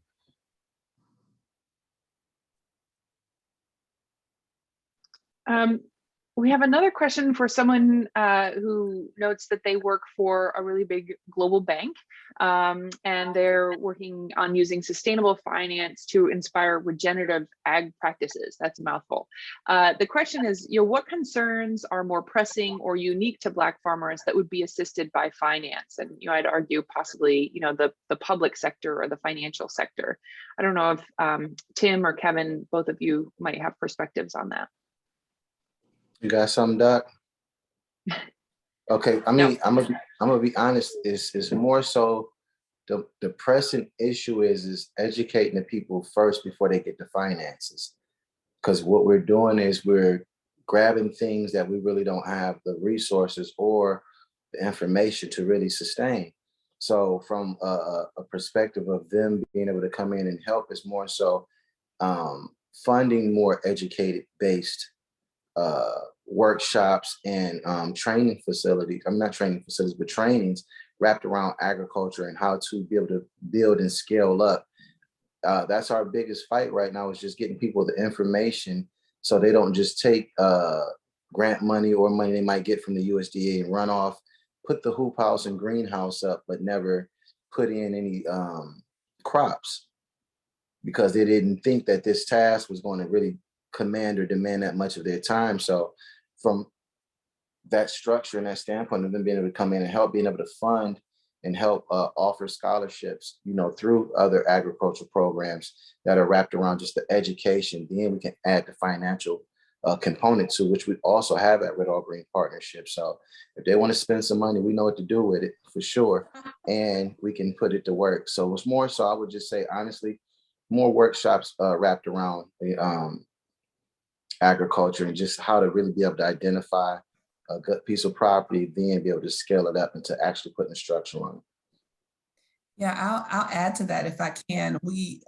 We have another question for someone who notes that they work for a really big global bank, and they're working on using sustainable finance to inspire regenerative ag practices. That's a mouthful. The question is, what concerns are more pressing or unique to Black farmers that would be assisted by finance? And I'd argue possibly, the public sector or the financial sector. I don't know if Tim or Kevin, both of you might have perspectives on that. You got something, Doc? Okay, I mean, no. I'm gonna be honest. It's more so the pressing issue is educating the people first before they get the finances. Because what we're doing is we're grabbing things that we really don't have the resources or the information to really sustain. So from a perspective of them being able to come in and help, is more so funding more educated based workshops and training facilities. I'm not training facilities, but trainings wrapped around agriculture and how to be able to build and scale up. That's our biggest fight right now, is just getting people the information so they don't just take grant money or money they might get from the USDA and run off, put the hoop house and greenhouse up, but never put in any crops because they didn't think that this task was going to really command or demand that much of their time. So from that structure and that standpoint of them being able to come in and help, being able to fund and help offer scholarships, through other agricultural programs that are wrapped around just the education, then we can add the financial component to, which we also have at Red All Green Partnership. So if they want to spend some money, we know what to do with it for sure, and we can put it to work. So it's more so, I would just say, honestly, more workshops wrapped around the agriculture and just how to really be able to identify a good piece of property, then be able to scale it up into actually putting a structure on it. Yeah, I'll add to that if I can. We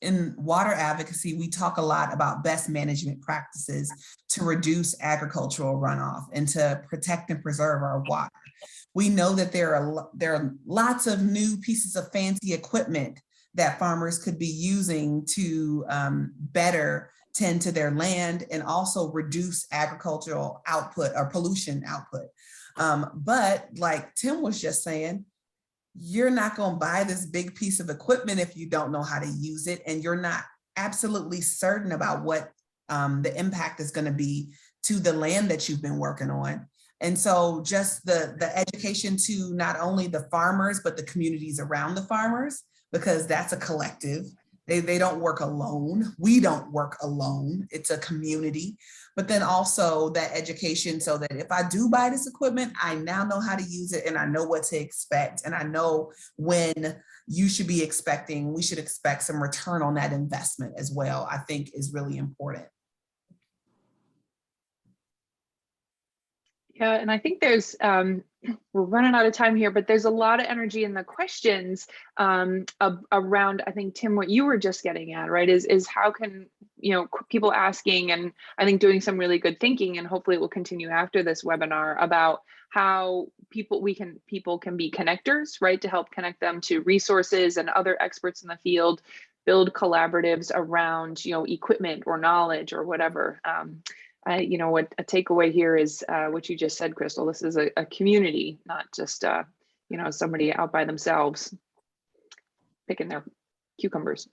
In water advocacy, we talk a lot about best management practices to reduce agricultural runoff and to protect and preserve our water. We know that there are lots of new pieces of fancy equipment that farmers could be using to better tend to their land and also reduce agricultural output or pollution output. But like Tim was just saying, you're not going to buy this big piece of equipment if you don't know how to use it, and you're not absolutely certain about what the impact is going to be to the land that you've been working on. And so just the education to not only the farmers, but the communities around the farmers, because that's a collective. They don't work alone. We don't work alone. It's a community. But then also that education so that if I do buy this equipment, I now know how to use it and I know what to expect. And I know when we should expect some return on that investment as well, I think is really important. Yeah, and I think there's, we're running out of time here, but there's a lot of energy in the questions around, I think, Tim, what you were just getting at, right, is how can, people asking, and I think doing some really good thinking, and hopefully it will continue after this webinar, about how people can be connectors, right, to help connect them to resources and other experts in the field, build collaboratives around, equipment or knowledge or whatever. What a takeaway here is what you just said, Crystal. This is a community, not just somebody out by themselves picking their cucumbers.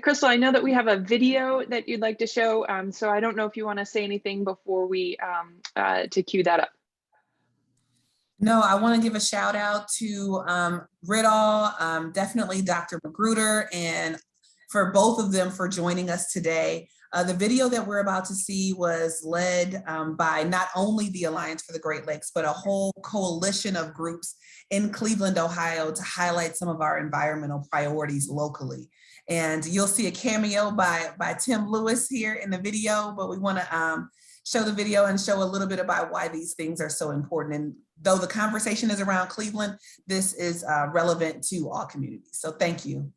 Crystal, I know that we have a video that you'd like to show, so I don't know if you want to say anything before we to cue that up. No, I want to give a shout out to Riddall, definitely Dr. McGruder, and for both of them for joining us today. The video that we're about to see was led by not only the Alliance for the Great Lakes, but a whole coalition of groups in Cleveland, Ohio, to highlight some of our environmental priorities locally. And you'll see a cameo by Tim Lewis here in the video, but we want to show the video and show a little bit about why these things are so important. And though the conversation is around Cleveland, this is relevant to all communities. So thank you.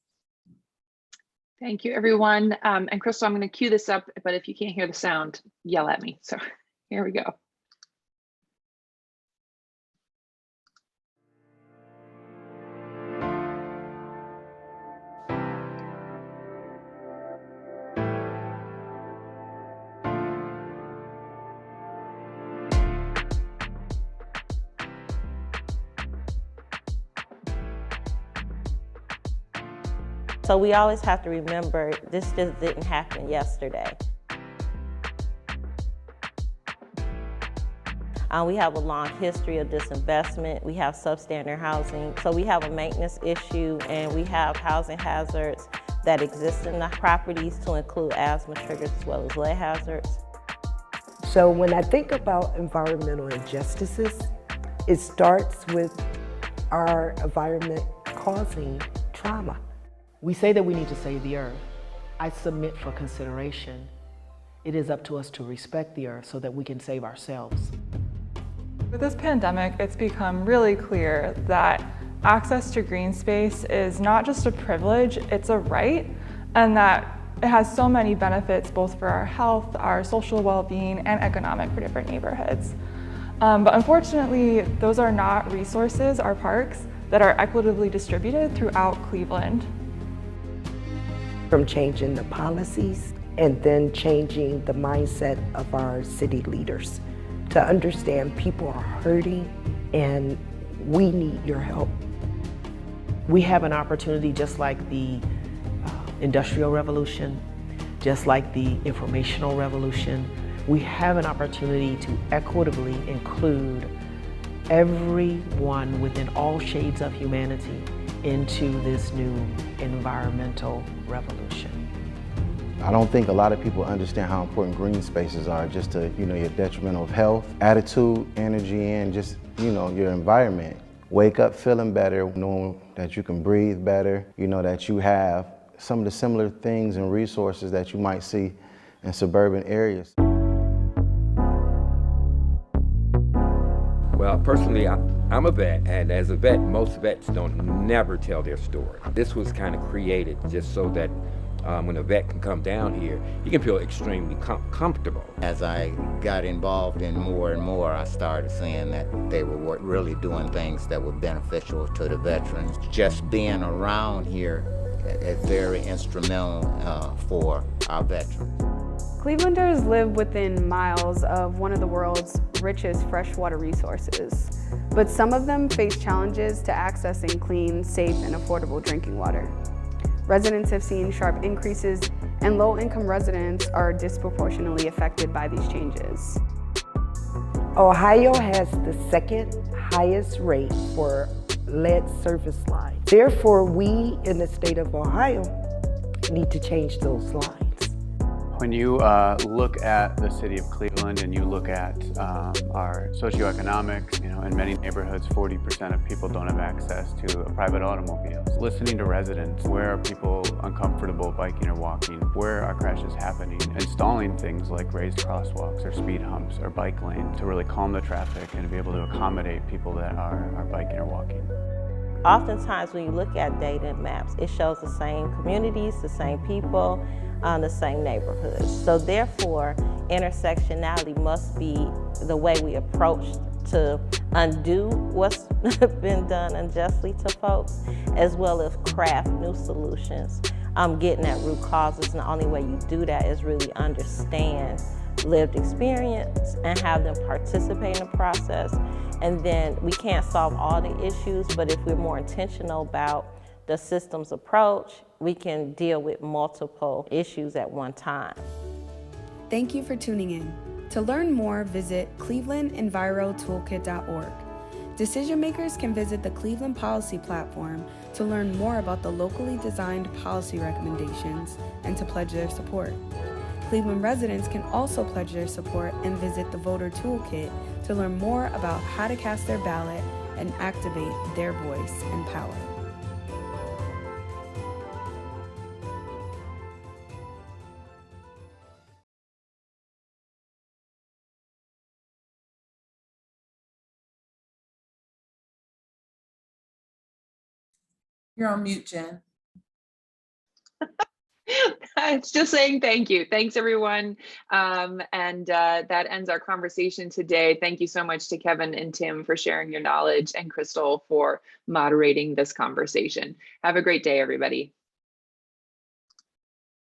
Thank you, everyone. And Crystal, I'm going to cue this up, but if you can't hear the sound, yell at me. So here we go. So we always have to remember this just didn't happen yesterday. We have a long history of disinvestment. We have substandard housing. So we have a maintenance issue, and we have housing hazards that exist in the properties to include asthma triggers as well as lead hazards. So when I think about environmental injustices, it starts with our environment causing trauma. We say that we need to save the earth. I submit for consideration. It is up to us to respect the earth so that we can save ourselves. With this pandemic, it's become really clear that access to green space is not just a privilege, it's a right, and that it has so many benefits both for our health, our social well-being, and economic for different neighborhoods. But unfortunately, those are not resources, our parks, that are equitably distributed throughout Cleveland. From changing the policies and then changing the mindset of our city leaders to understand people are hurting and we need your help. We have an opportunity, just like the Industrial Revolution, just like the Informational Revolution, we have an opportunity to equitably include everyone within all shades of humanity into this new environmental revolution. I don't think a lot of people understand how important green spaces are just to, your detrimental health, attitude, energy, and just, your environment. Wake up feeling better, knowing that you can breathe better, that you have some of the similar things and resources that you might see in suburban areas. Well, personally, I'm a vet, and as a vet, most vets don't never tell their story. This was kind of created just so that when a vet can come down here, you can feel extremely comfortable. As I got involved in more and more, I started seeing that they were really doing things that were beneficial to the veterans. Just being around here is very instrumental for our veterans. Clevelanders live within miles of one of the world's richest freshwater resources, but some of them face challenges to accessing clean, safe, and affordable drinking water. Residents have seen sharp increases, and low-income residents are disproportionately affected by these changes. Ohio has the second highest rate for lead service lines. Therefore, we in the state of Ohio need to change those lines. When you look at the city of Cleveland and you look at our socioeconomic, in many neighborhoods, 40% of people don't have access to a private automobile. Listening to residents, where are people uncomfortable biking or walking? Where are crashes happening? Installing things like raised crosswalks or speed humps or bike lanes to really calm the traffic and to be able to accommodate people that are biking or walking. Oftentimes when you look at data and maps, it shows the same communities, the same people, the same neighborhoods. So therefore, intersectionality must be the way we approach to undo what's been done unjustly to folks, as well as craft new solutions. Getting at root causes, and the only way you do that is really understand lived experience and have them participate in the process. And then we can't solve all the issues, but if we're more intentional about the systems approach, we can deal with multiple issues at one time. Thank you for tuning in. To learn more, visit clevelandenvirotoolkit.org. Decision makers can visit the Cleveland Policy Platform to learn more about the locally designed policy recommendations and to pledge their support. Cleveland residents can also pledge their support and visit the Voter Toolkit to learn more about how to cast their ballot and activate their voice and power. You're on mute, Jen. It's just saying thank you. Thanks, everyone. That ends our conversation today. Thank you so much to Kevin and Tim for sharing your knowledge, and Crystal for moderating this conversation. Have a great day, everybody.